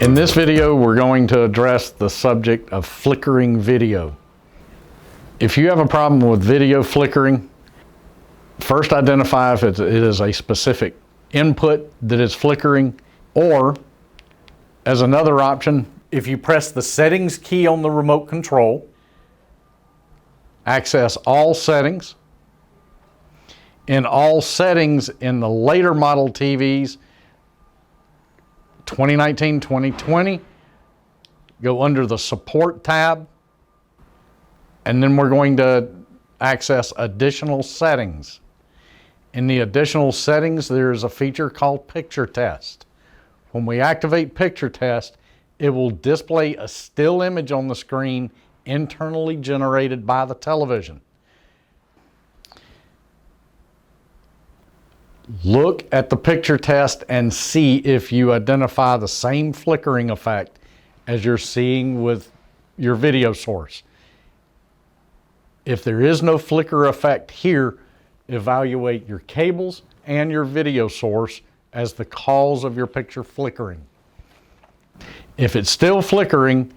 In this video, we're going to address the subject of flickering video. If you have a problem with video flickering, first identify if it is a specific input that is flickering, or as another option, if you press the settings key on the remote control, access all settings. In all settings in the later model TVs, 2019, 2020, go under the support tab, and then we're going to access additional settings. In the additional settings, there's a feature called picture test. When we activate picture test, it will display a still image on the screen internally generated by the television. Look at the picture test and see if you identify the same flickering effect as you're seeing with your video source. If there is no flicker effect here, evaluate your cables and your video source as the cause of your picture flickering. If it's still flickering,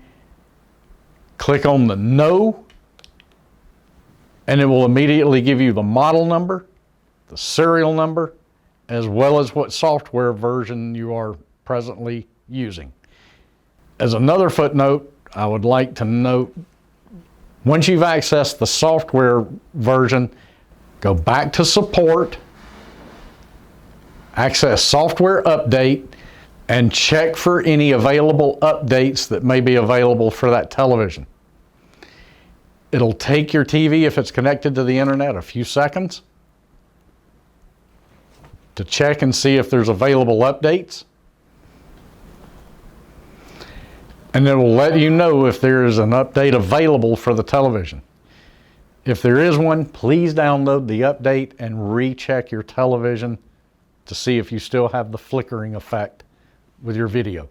click on the No, and it will immediately give you the model number, the serial number, as well as what software version you are presently using. As another footnote, I would like to note, once you've accessed the software version, go back to support, access software update, and check for any available updates that may be available for that television. It'll take your TV, if it's connected to the internet, a few seconds to check and see if there's available updates. And it will let you know if there is an update available for the television. If there is one, please download the update and recheck your television to see if you still have the flickering effect with your video.